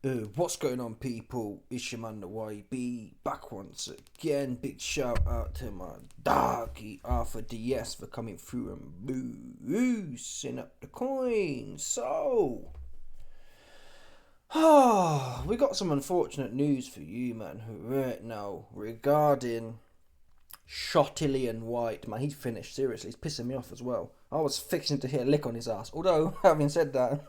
What's going on, people? It's your man, the YB, back once again. Big shout out to my doggy Arthur DS for coming through and boosting up the coin. So, we got some unfortunate news for you, man, right now regarding Dillian Whyte. Man, he's finished. Seriously, he's pissing me off as well. I was fixing to hit a lick on his ass. Although, having said that,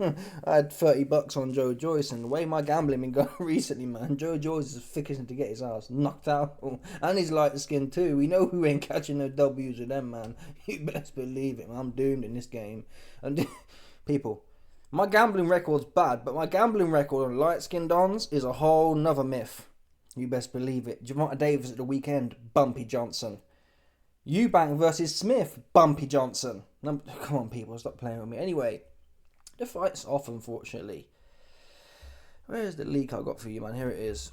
I had $30 on Joyce, and the way my gambling been going recently, man, Joyce is fixing to get his ass knocked out. And he's light skinned too. We know who ain't catching no W's with them, man. You best believe it, man. I'm doomed in this game. And people, my gambling record's bad, but my gambling record on light skinned dons is a whole nother myth. You best believe it. Javonta Davis at the weekend, Bumpy Johnson. Eubank versus Smith, Bumpy Johnson. Come on, people, stop playing with me. Anyway, the fight's off, unfortunately. Where's the leak I got for you, man? Here it is.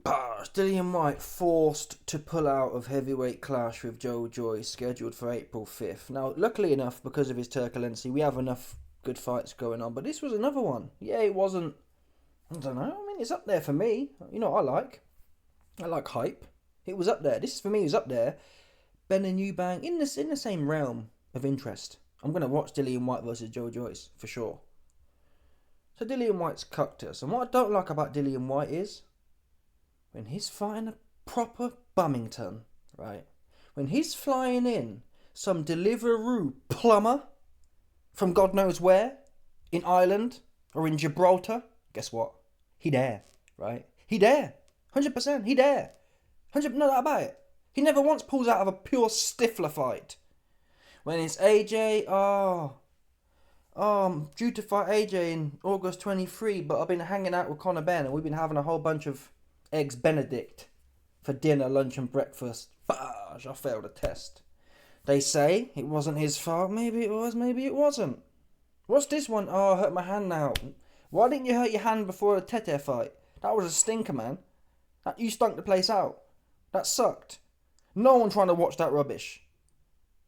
Dillian Whyte forced to pull out of heavyweight clash with Joyce, scheduled for April 5th. Now, luckily enough, because of his turbulency, we have enough good fights going on. But this was another one. Yeah, it wasn't... I don't know. I mean, it's up there for me. You know what I like? I like hype. It was up there. This, for me, was up there. Ben and Eubank in the same realm of interest. I'm going to watch Dillian Whyte versus Joyce, for sure. So Dillian Whyte's cucked us. And what I don't like about Dillian Whyte is when he's fighting a proper Bummington, right? When he's flying in some Deliveroo plumber from God knows where, in Ireland or in Gibraltar, guess what? He there, right? He there. 100%, he there. 100%, no doubt about it. He never once pulls out of a pure Stifler fight. When it's AJ, I'm due to fight AJ in August 23, but I've been hanging out with Conor Ben and we've been having a whole bunch of eggs Benedict for dinner, lunch and breakfast. Bash, I failed a test. They say it wasn't his fault. Maybe it was, maybe it wasn't. What's this one? Oh, I hurt my hand now. Why didn't you hurt your hand before the Tete fight? That was a stinker, man. You stunk the place out. That sucked. No one trying to watch that rubbish.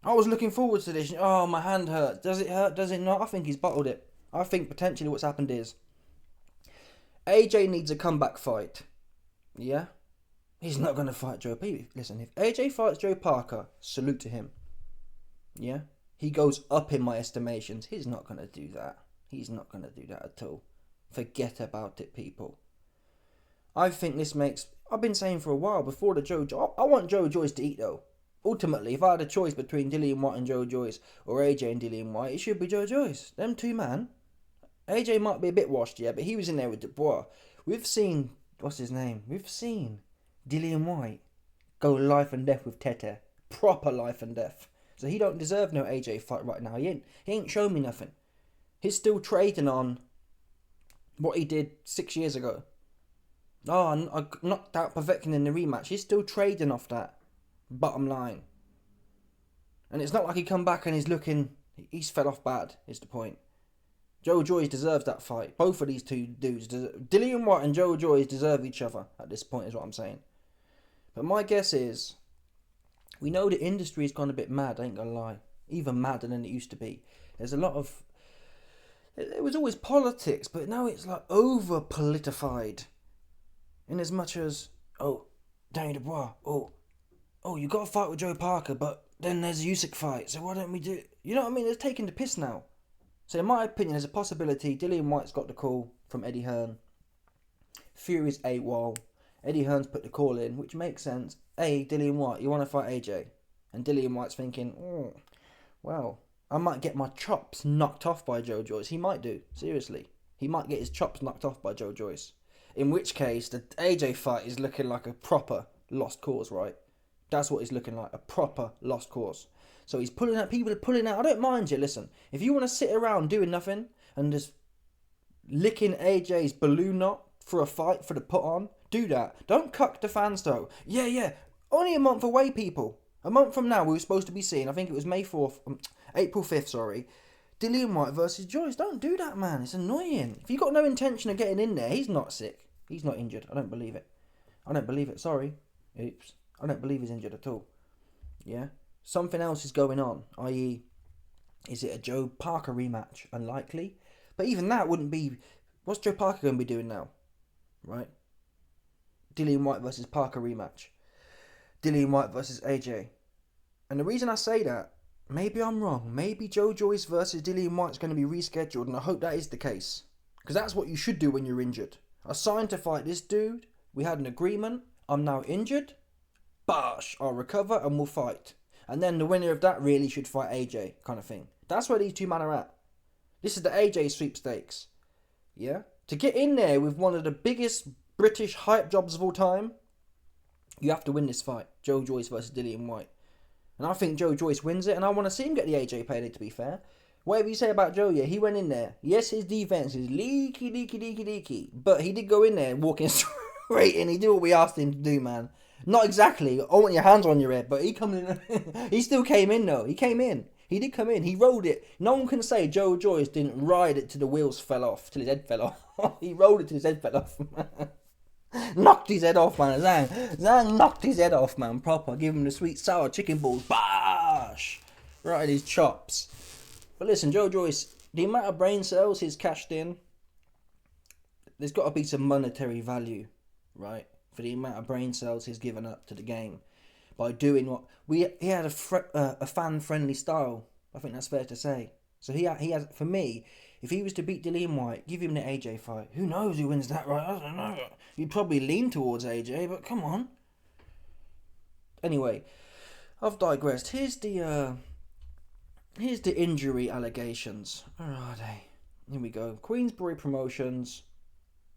I was looking forward to this. Oh, my hand hurts. Does it hurt? Does it not? I think he's bottled it. I think potentially what's happened is AJ needs a comeback fight. Yeah? He's not going to fight Joe P. Listen, if AJ fights Joe Parker, salute to him. Yeah? He goes up in my estimations. He's not going to do that. He's not going to do that at all. Forget about it, people. I think this makes... I've been saying for a while, before the I want Joyce to eat, though. Ultimately, if I had a choice between Dillian Whyte and Joyce, or AJ and Dillian Whyte, it should be Joyce. Them two, man. AJ might be a bit washed, yeah, but he was in there with Dubois. We've seen... What's his name? We've seen Dillian Whyte go life and death with Tete. Proper life and death. So he don't deserve no AJ fight right now. He ain't shown me nothing. He's still trading on what he did 6 years ago. Oh, I knocked out Povetkin in the rematch. He's still trading off that. Bottom line. And it's not like he come back and he's fell off bad, is the point. Joyce deserves that fight. Both of these two dudes, Dillian Whyte and Joyce deserve each other at this point, is what I'm saying. But my guess is, we know the industry's gone a bit mad, I ain't gonna lie. Even madder than it used to be. There's a lot of... It was always politics, but now it's like over-politified. In as much as, Danny Dubois, you got to fight with Joe Parker, but then there's a Usyk fight, so why don't we do it? You know what I mean? It's taking the piss now. So in my opinion, there's a possibility Dillian Whyte's got the call from Eddie Hearn. Fury's AWOL. Eddie Hearn's put the call in, which makes sense. Hey, Dillian Whyte, you want to fight AJ? And Dillian Whyte's thinking, well, I might get my chops knocked off by Joyce. He might do, seriously. He might get his chops knocked off by Joyce. In which case, the AJ fight is looking like a proper lost cause, right? That's what he's looking like, a proper lost cause. So he's pulling out, people are pulling out. I don't mind you, listen. If you want to sit around doing nothing and just licking AJ's balloon knot for a fight, for the put on, do that. Don't cuck the fans, though. Yeah. Only a month away, people. A month from now, we were supposed to be seeing, I think it was April 5th, sorry. Dillian Whyte versus Joyce. Don't do that, man. It's annoying. If you've got no intention of getting in there, he's not sick. He's not injured. I don't believe it. Sorry. Oops. I don't believe he's injured at all. Yeah? Something else is going on. I.e., is it a Joe Parker rematch? Unlikely. But even that wouldn't be What's Joe Parker going to be doing now? Right? Dillian Whyte versus Parker rematch. Dillian Whyte versus AJ. And the reason I say that, maybe I'm wrong. Maybe Joe Joyce versus Dillian Whyte is going to be rescheduled, and I hope that is the case. Because that's what you should do when you're injured. I signed to fight this dude. We had an agreement. I'm now injured. Bosh! I'll recover and we'll fight. And then the winner of that really should fight AJ, kind of thing. That's where these two men are at. This is the AJ sweepstakes. Yeah? To get in there with one of the biggest British hype jobs of all time, you have to win this fight. Joe Joyce versus Dillian Whyte. And I think Joe Joyce wins it, and I want to see him get the AJ payday, to be fair. Whatever you say about Joe, yeah, he went in there. Yes, his defense is leaky. But he did go in there walking straight in. He did what we asked him to do, man. Not exactly. I want your hands on your head, but he come in. He still came in, though. He came in. He did come in. He rode it. No one can say Joe Joyce didn't ride it till the wheels fell off, till his head fell off. He rode it till his head fell off. Knocked his head off, man. Zhang knocked his head off, man. Proper. Give him the sweet sour chicken balls. Bash! Right in his chops. But listen, Joe Joyce, the amount of brain cells he's cashed in, there's got to be some monetary value, right? For the amount of brain cells he's given up to the game by doing what he had a fan-friendly style. I think that's fair to say. So he has, for me, if he was to beat Dillian Whyte, give him the AJ fight. Who knows who wins that, right? I don't know. You'd probably lean towards AJ, but come on. Anyway, I've digressed. Here's the injury allegations. Where are they? Here we go. Queensbury Promotions,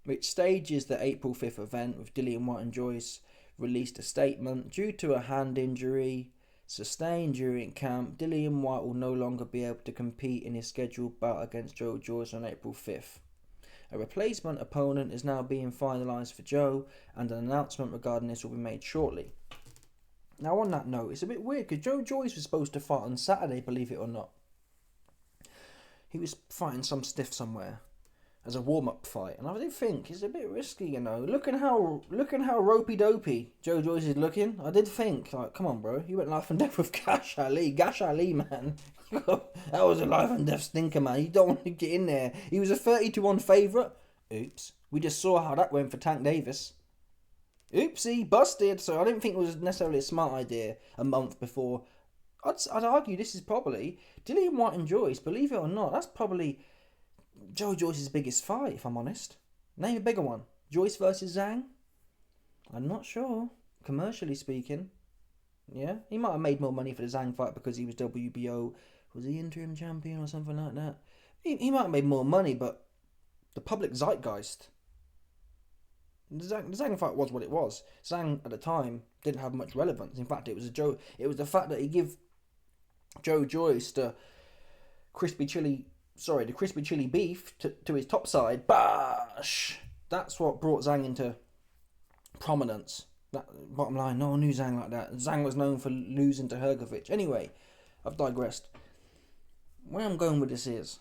which stages the April 5th event with Dillian Whyte and Joyce, released a statement. Due to a hand injury sustained during camp, Dillian Whyte will no longer be able to compete in his scheduled bout against Joe Joyce on April 5th. A replacement opponent is now being finalised for Joe, and an announcement regarding this will be made shortly. Now, on that note, it's a bit weird because Joe Joyce was supposed to fight on Saturday, believe it or not. He was fighting some stiff somewhere as a warm-up fight, and I did think it's a bit risky, you know. Look at how ropey-dopey Joe Joyce is looking. I did think, like, come on, bro, you went life and death with Gash Ali, man. That was a life and death stinker, man. You don't want to get in there. He was a 30-1 favourite. Oops, we just saw how that went for Tank Davis. Oopsie, busted. So I didn't think it was necessarily a smart idea a month before. I'd argue this is probably Dillian Whyte and Joyce, believe it or not, that's probably Joe Joyce's biggest fight, if I'm honest. Name a bigger one. Joyce versus Zhang? I'm not sure. Commercially speaking. Yeah, he might have made more money for the Zhang fight because he was WBO, was he interim champion or something like that? He might have made more money, but the public zeitgeist. The Zhang fight was what it was. Zhang at the time didn't have much relevance. In fact, it was the fact that he gave Joe Joyce the crispy chili beef to his top side. Bash! That's what brought Zhang into prominence. That bottom line, no one knew Zhang like that. Zhang was known for losing to Hrgovic. Anyway, I've digressed. Where I'm going with this is,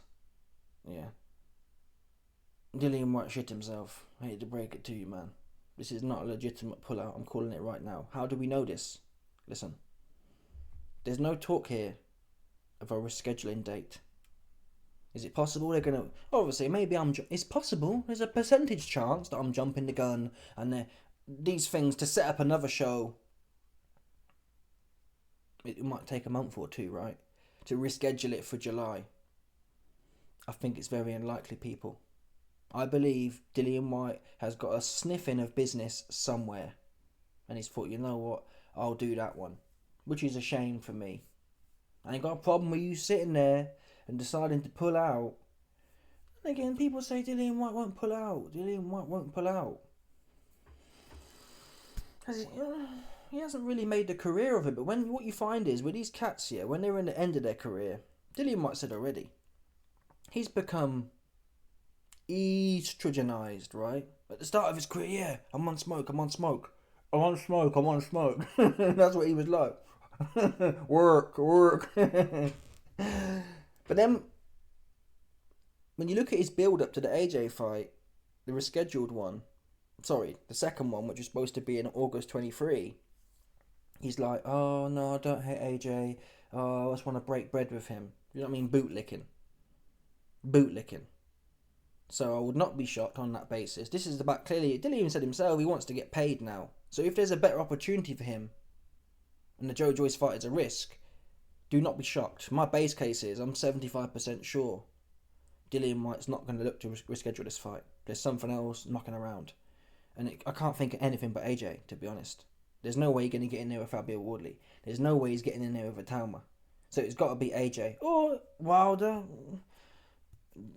yeah, Dillian Whyte shit himself. I hate to break it to you, man. This is not a legitimate pullout. I'm calling it right now. How do we know this? Listen, there's no talk here of a rescheduling date. Is it possible they're going to... Obviously, maybe it's possible. There's a percentage chance that I'm jumping the gun and these things to set up another show. It might take a month or two, right? To reschedule it for July. I think it's very unlikely, people. I believe Dillian Whyte has got a sniffing of business somewhere. And he's thought, you know what? I'll do that one. Which is a shame for me. I ain't got a problem with you sitting there and deciding to pull out. And again, people say Dillian Whyte won't pull out. Dillian Whyte won't pull out. He hasn't really made a career of it. But what you find is, with these cats here, when they're in the end of their career, Dillian Whyte said already, he's become estrogenized, right? At the start of his career, yeah, I'm on smoke. That's what he was like. work. But then, when you look at his build-up to the AJ fight, the rescheduled one, the second one, which was supposed to be in August 23, he's like, oh no, I don't hate AJ, oh, I just want to break bread with him. You know what I mean? Bootlicking. So I would not be shocked on that basis. This is about clearly, Dillian even said himself he wants to get paid now. So if there's a better opportunity for him and the Joe Joyce fight is a risk, do not be shocked. My base case is I'm 75% sure Dillian Whyte's not going to look to reschedule this fight. There's something else knocking around. And I can't think of anything but AJ, to be honest. There's no way he's going to get in there with Fabio Wardley. There's no way he's getting in there with Atalma. So it's got to be AJ. Or Wilder.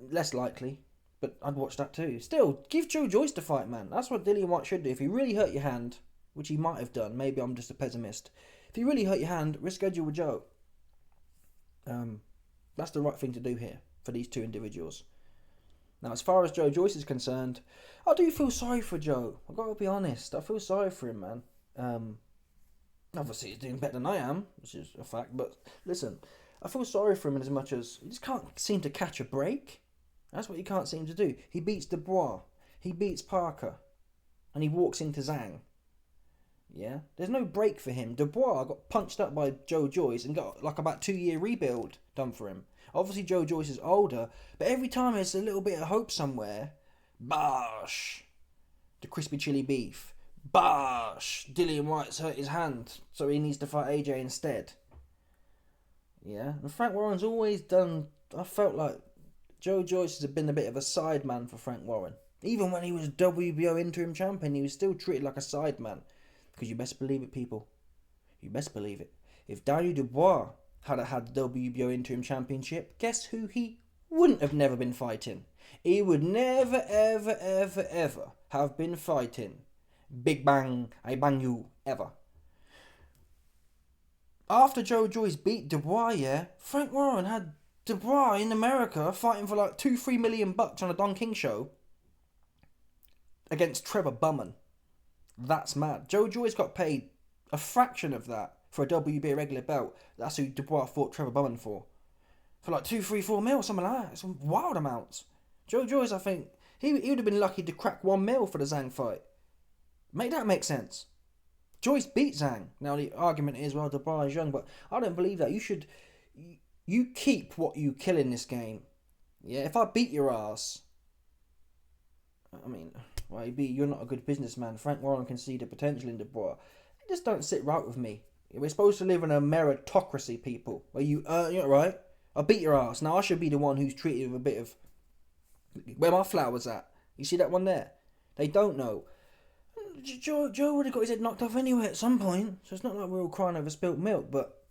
Less likely. But I'd watch that too. Still, give Joe Joyce the fight, man. That's what Dillian Whyte should do. If he really hurt your hand, which he might have done, maybe I'm just a pessimist. If he really hurt your hand, reschedule with Joe. That's the right thing to do here for these two individuals. Now, as far as Joe Joyce is concerned, I do feel sorry for Joe. I've got to be honest. I feel sorry for him, man. Obviously, he's doing better than I am, which is a fact. But listen, I feel sorry for him in as much as he just can't seem to catch a break. That's what he can't seem to do. He beats Dubois. He beats Parker. And he walks into Zhang. Yeah? There's no break for him. Dubois got punched up by Joe Joyce and got like about 2-year rebuild done for him. Obviously, Joe Joyce is older, but every time there's a little bit of hope somewhere, bosh, the crispy chili beef. Bosh, Dillian Whyte's hurt his hand, so he needs to fight AJ instead. Yeah, and Frank Warren's always done. I felt like Joe Joyce has been a bit of a sideman for Frank Warren. Even when he was WBO interim champion, he was still treated like a sideman. Because you best believe it, people. You best believe it. If Daniel Dubois had had the WBO interim championship, guess who he wouldn't have never been fighting? He would never, ever, ever, ever have been fighting Big Bang, I bang you, ever. After Joe Joyce beat Dubois, yeah, Frank Warren had Dubois in America fighting for like $2-3 million on a Don King show against Trevor Bumman. That's mad. Joe Joyce got paid a fraction of that for a WBA regular belt. That's who Dubois fought Trevor Bumman for. For like 2, 3, 4 mil, something like that. Some wild amounts. Joe Joyce, I think, he would have been lucky to crack 1 mil for the Zhang fight. Make that make sense. Joyce beat Zhang. Now the argument is, well, Dubois is young, but I don't believe that. You keep what you kill in this game. Yeah, if I beat your ass, I mean, well, you're not a good businessman. Frank Warren can see the potential in Dubois. It just don't sit right with me. We're supposed to live in a meritocracy, people, where you earn it, right? I beat your ass. Now I should be the one who's treated with a bit of where my flower's at. You see that one there? They don't know. Joe would have got his head knocked off anyway at some point, so it's not like we're all crying over spilt milk, but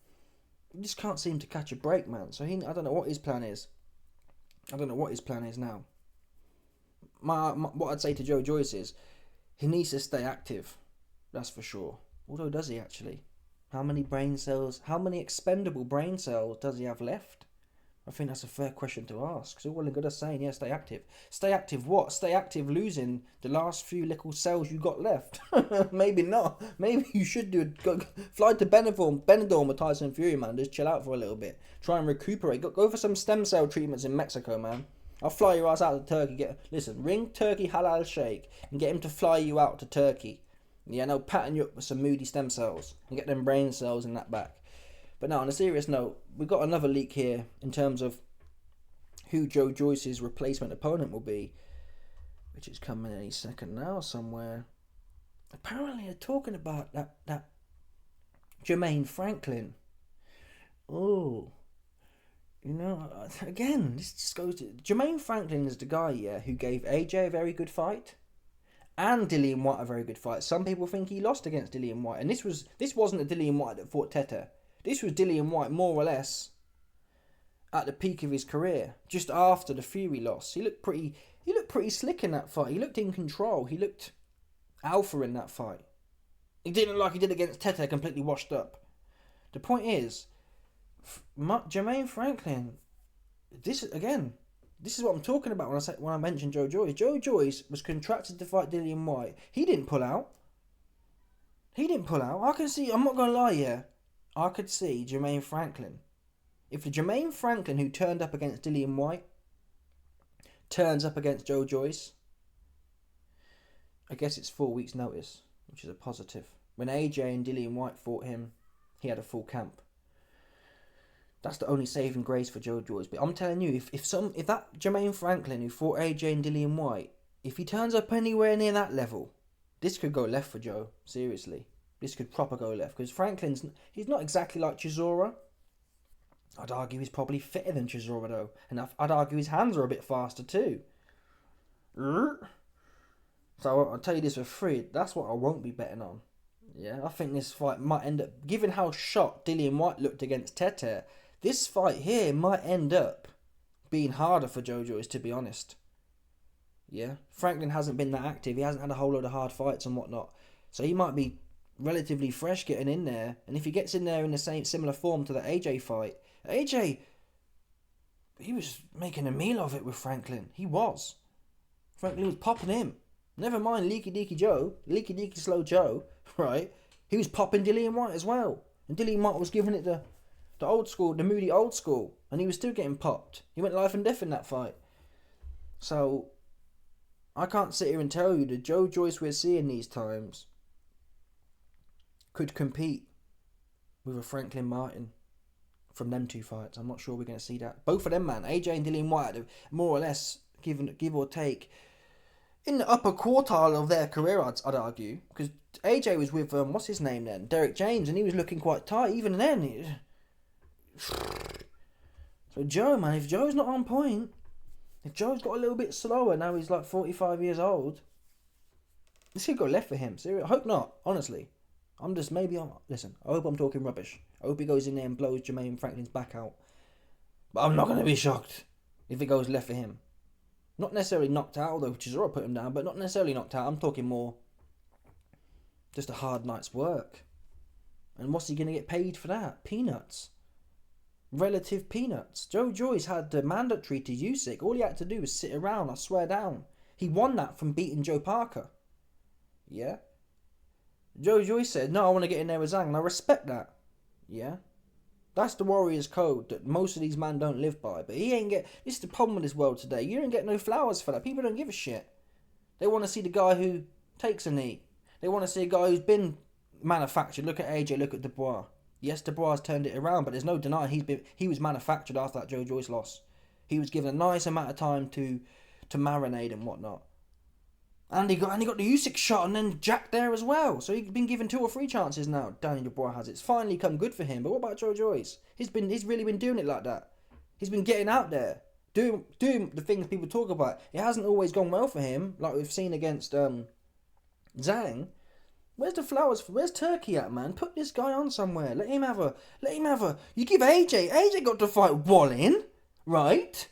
he just can't seem to catch a break, man. So I don't know what his plan is. I don't know what his plan is now. What I'd say to Joe Joyce is he needs to stay active, that's for sure. Although, does he actually? How many expendable brain cells does he have left? I think that's a fair question to ask. So all and good as saying, yeah, stay active. Stay active what? Stay active losing the last few little cells you got left. Maybe not. Maybe you should fly to Benidorm with Tyson Fury, man. Just chill out for a little bit. Try and recuperate. Go for some stem cell treatments in Mexico, man. I'll fly your ass out to Turkey. Ring Turkey Halal Sheikh and get him to fly you out to Turkey. Yeah, and I'll pattern you up with some moody stem cells and get them brain cells in that back. But now, on a serious note, we've got another leak here in terms of who Joe Joyce's replacement opponent will be, which is coming any second now somewhere. Apparently, they're talking about that Jermaine Franklin. Oh, again, this just goes to Jermaine Franklin is the guy, yeah, who gave AJ a very good fight. And Dillian Whyte a very good fight. Some people think he lost against Dillian Whyte, and this wasn't a Dillian Whyte that fought Tete. This was Dillian Whyte more or less at the peak of his career, just after the Fury loss. He looked pretty slick in that fight. He looked in control. He looked alpha in that fight. He didn't look like he did against Tete, completely washed up. The point is, Jermaine Franklin. This is what I'm talking about when I mention Joe Joyce. Joe Joyce was contracted to fight Dillian Whyte. He didn't pull out. I can see. I'm not gonna lie here. I could see Jermaine Franklin. If the Jermaine Franklin who turned up against Dillian Whyte turns up against Joe Joyce, I guess it's 4 weeks' notice, which is a positive. When AJ and Dillian Whyte fought him, he had a full camp. That's the only saving grace for Joe Joyce. But I'm telling you, if that Jermaine Franklin who fought AJ and Dillian Whyte, if he turns up anywhere near that level, this could go left for Joe. Seriously, this could proper go left because he's not exactly like Chisora. I'd argue he's probably fitter than Chisora though, and I'd argue his hands are a bit faster too. So I'll tell you this for free. That's what I won't be betting on. Yeah, I think this fight might end up, given how shot Dillian Whyte looked against Tete, this fight here might end up being harder for Joe Joyce, to be honest. Yeah, Franklin hasn't been that active. He hasn't had a whole load of hard fights and whatnot. So he might be relatively fresh getting in there. And if he gets in there in the similar form to the AJ fight, AJ, he was making a meal of it with Franklin. He was. Franklin was popping him. Never mind Leaky Deaky Slow Joe, right? He was popping Dillian Whyte as well. And Dillian Whyte was giving it the old school, the moody old school. And he was still getting popped. He went life and death in that fight. So, I can't sit here and tell you the Joe Joyce we're seeing these times could compete with a Franklin Martin from them two fights. I'm not sure we're going to see that. Both of them, man, AJ and Dillian Whyte, have more or less, give or take, in the upper quartile of their career, I'd argue. Because AJ was with, what's his name then? Derek James, and he was looking quite tight even then. So Joe, man, if Joe's not on point, if Joe's got a little bit slower, now he's like 45 years old, this could go left for him. Seriously, I hope not, honestly. Listen, I hope I'm talking rubbish. I hope he goes in there and blows Jermaine Franklin's back out. But I'm not going to be shocked if it goes left for him. Not necessarily knocked out, although Chisora put him down, but not necessarily knocked out. I'm talking more just a hard night's work. And what's he going to get paid for that? Peanuts. Relative peanuts. Joe Joyce had the mandatory to Usyk. All he had to do was sit around, I swear down. He won that from beating Joe Parker. Yeah? Joe Joyce said, no, I want to get in there with Zhang, and I respect that. Yeah? That's the Warriors code that most of these men don't live by. But this is the problem with this world today. You don't get no flowers for that. People don't give a shit. They want to see the guy who takes a knee. They want to see a guy who's been manufactured. Look at AJ, look at Dubois. Yes, Dubois turned it around, but there's no denying he was manufactured after that Joe Joyce loss. He was given a nice amount of time to marinate and whatnot. And he got the Usyk shot and then Jack there as well. So he's been given 2 or 3 chances now. Daniel Dubois has. It's finally come good for him. But what about Joe Joyce? He's really been doing it like that. He's been getting out there, doing the things people talk about. It hasn't always gone well for him, like we've seen against Zhang. Where's the flowers? Where's Turkey at, man? Put this guy on somewhere. Let him have a. You give AJ got to fight Wallin, right?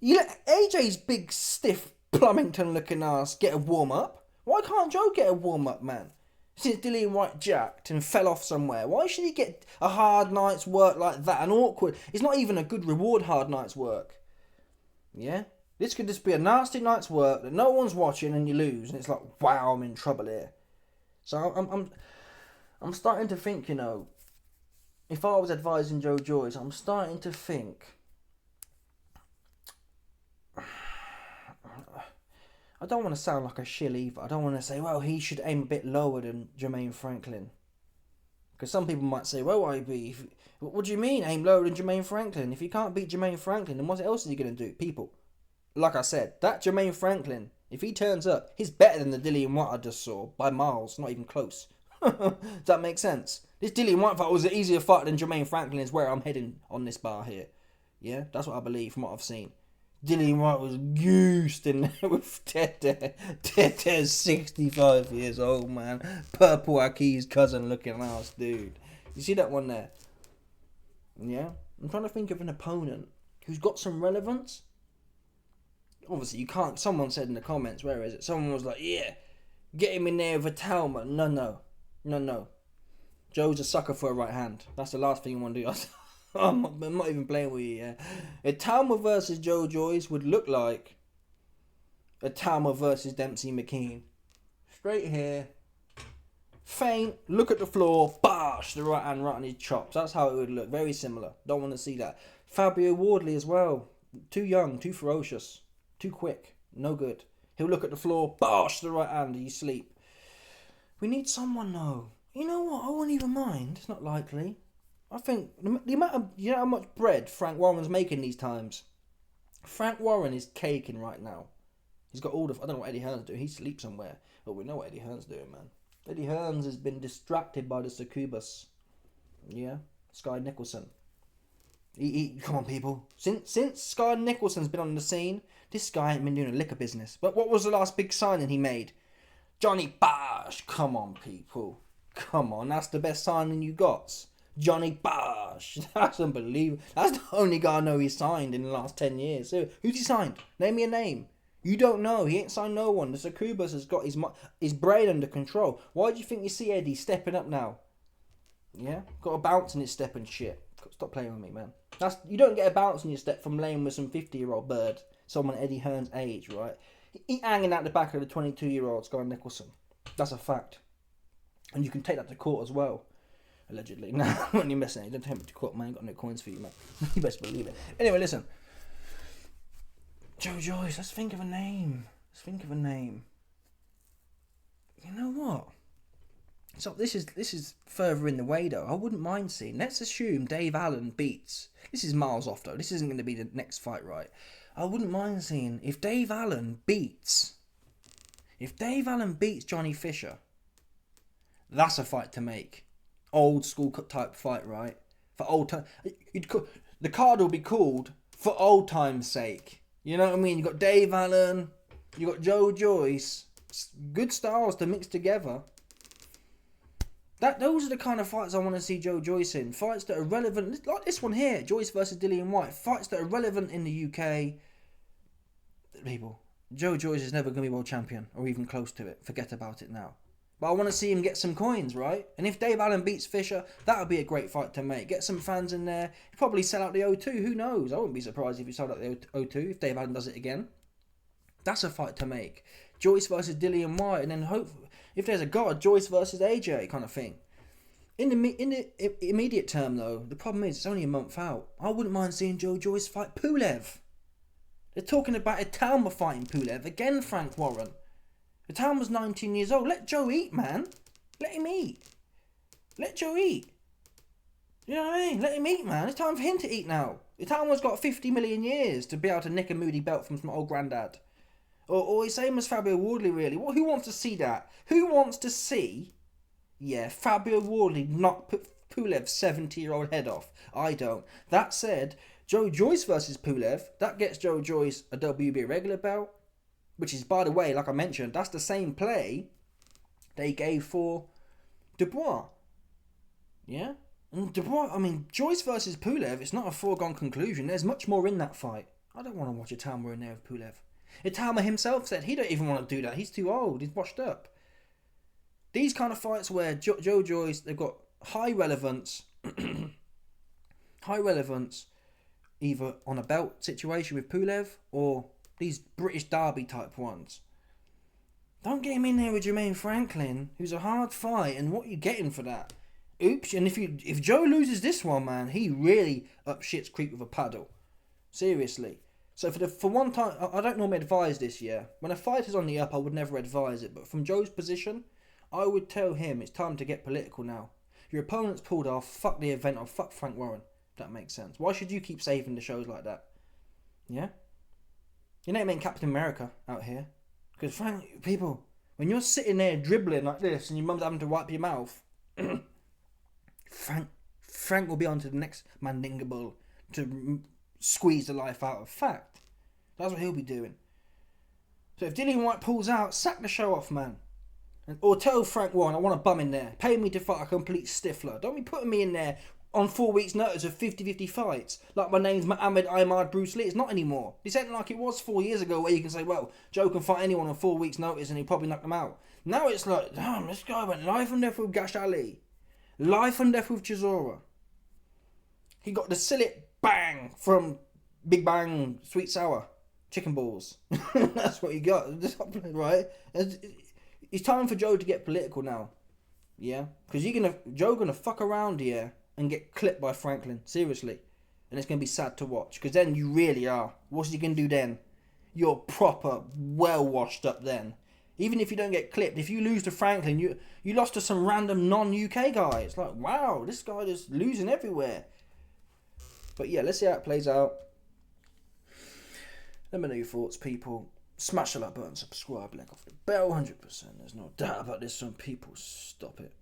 You let AJ's big stiff Plumbington looking ass get a warm up. Why can't Joe get a warm up, man? Since Dillian Whyte jacked and fell off somewhere, why should he get a hard night's work like that? An awkward. It's not even a good reward. Hard night's work. Yeah, this could just be a nasty night's work that no one's watching and you lose, and it's like, wow, I'm in trouble here. So I'm starting to think, if I was advising Joe Joyce, I'm starting to think. I don't want to sound like a shill either. I don't want to say, well, he should aim a bit lower than Jermaine Franklin. Because some people might say, well, IB, what do you mean aim lower than Jermaine Franklin? If you can't beat Jermaine Franklin, then what else is he going to do? People, like I said, that Jermaine Franklin, if he turns up, he's better than the Dillian Whyte I just saw, by miles, not even close. Does that make sense? This Dillian Whyte fight was an easier fight than Jermaine Franklin is where I'm heading on this bar here. Yeah, that's what I believe from what I've seen. Dillian Whyte was goosed in there with Tete. Tete's 65 years old, man. Purple Aki's cousin looking ass, dude. You see that one there? Yeah? I'm trying to think of an opponent who's got some relevance. Obviously, you can't. Someone said in the comments, where is it? Someone was like, yeah, get him in there with a Talma. No. Joe's a sucker for a right hand. That's the last thing you want to do. I'm not even playing with you, yeah. A Talma versus Joe Joyce would look like a Talma versus Dempsey McKean. Straight here. Feint, look at the floor, bash, the right hand right on his chops. That's how it would look. Very similar. Don't want to see that. Fabio Wardley as well. Too young, too ferocious, too quick. No good. He'll look at the floor, bash, the right hand, and you sleep. We need someone though. You know what? I won't even mind. It's not likely. I think the amount of, you know how much bread Frank Warren's making these times. Frank Warren is caking right now. He's got all the, I don't know what Eddie Hearn's doing. He sleeps somewhere. But we know what Eddie Hearn's doing, man. Eddie Hearns has been distracted by the succubus. Yeah, Sky Nicholson. Come on, people. Since Sky Nicholson's been on the scene, this guy ain't been doing a liquor business. But what was the last big signing he made? Johnny Bosh. Come on, people. Come on, that's the best signing you got. Johnny Bosh. That's unbelievable. That's the only guy I know he signed in the last 10 years. So, who's he signed? Name me a name. You don't know. He ain't signed no one. The succubus has got his brain under control. Why do you think you see Eddie stepping up now? Yeah? Got a bounce in his step and shit. Stop playing with me, man. You don't get a bounce in your step from laying with some 50-year-old bird. Someone Eddie Hearn's age, right? He hanging out the back of the 22-year-old Sky Nicholson. That's a fact. And you can take that to court as well. Allegedly. No, when you're messing, you don't take me to court, man. I ain't got no coins for you, man. You best believe it. Anyway, listen. Joyce, let's think of a name. You know what? So this is further in the way though. I wouldn't mind seeing. Let's assume Dave Allen beats. This is miles off though. This isn't going to be the next fight, right? I wouldn't mind seeing if Dave Allen beats Johnny Fisher. That's a fight to make. Old school type fight, right? For old time, the card will be called for old time's sake. You know what I mean? You got Dave Allen, you got Joyce. Good styles to mix together. Those are the kind of fights I want to see Joyce in. Fights that are relevant, like this one here, Joyce versus Dillian Whyte. Fights that are relevant in the UK. People, Joyce is never going to be world champion or even close to it. Forget about it now. But I want to see him get some coins, right? And if Dave Allen beats Fisher, that would be a great fight to make. Get some fans in there. He'd probably sell out the O2. Who knows? I wouldn't be surprised if he sold out the O2 if Dave Allen does it again. That's a fight to make. Joyce versus Dillian Whyte, and then hopefully, if there's a god, Joyce versus AJ kind of thing. In the immediate term, though, the problem is it's only a month out. I wouldn't mind seeing Joyce fight Pulev. They're talking about Italma fighting Pulev. Again, Frank Warren. Italma's 19 years old. Let Joe eat, man. Let him eat. Let Joe eat. You know what I mean? Let him eat, man. It's time for him to eat now. Italma's got 50 million years to be able to nick a moody belt from some old granddad. Or he's same as Fabio Wardley, really. Who wants to see that? Who wants to see, Fabio Wardley knock Pulev's 70-year-old head off? I don't. That said, Joyce versus Pulev, that gets Joyce a WBA regular belt, which is, by the way, like I mentioned, that's the same play they gave for Dubois. Yeah? And Dubois, Joyce versus Pulev, it's not a foregone conclusion. There's much more in that fight. I don't want to watch Italma in there with Pulev. Italma himself said he don't even want to do that. He's too old. He's washed up. These kind of fights where Joyce, they've got high relevance, either on a belt situation with Pulev or these British Derby type ones. Don't get him in there with Jermaine Franklin, who's a hard fight, and what are you getting for that? Oops, and if Joe loses this one, man, he really up shit's creek with a paddle. Seriously. So for one time, I don't normally advise this, yeah. When a fight is on the up, I would never advise it. But from Joe's position, I would tell him it's time to get political now. Your opponent's pulled off, fuck the event, or fuck Frank Warren. If that makes sense. Why should you keep saving the shows like that? Yeah? Your name ain't Captain America out here. Because people, when you're sitting there dribbling like this and your mum's having to wipe your mouth, Frank will be on to the next Mandinga Bull to squeeze the life out of. Fact. That's what he'll be doing. So if Dillian Whyte pulls out, sack the show off, man. Or tell Frank Warren, I want a bum in there. Pay me to fight a complete stifler. Don't be putting me in there on 4 weeks' notice of 50-50 fights. Like my name's Muhammad Ahmad Bruce Lee. It's not anymore. This ain't like it was 4 years ago where you can say, well, Joe can fight anyone on 4 weeks' notice and he'll probably knock them out. Now it's like, damn, this guy went life and death with Gash Ali. Life and death with Chisora. He got the sillet bang from Big Bang Sweet Sour Chicken Balls. That's what he got, right? It's time for Joe to get political now. Yeah? Because Joe gonna fuck around here and get clipped by Franklin. Seriously. And it's gonna be sad to watch. Because then you really are. What's he gonna do then? You're proper well washed up then. Even if you don't get clipped, if you lose to Franklin, you lost to some random non-UK guy. It's like, wow, this guy is losing everywhere. But yeah, let's see how it plays out. Let me know your thoughts, people. Smash the like button, subscribe, like off the bell, 100%. There's no doubt about this. Some people stop it.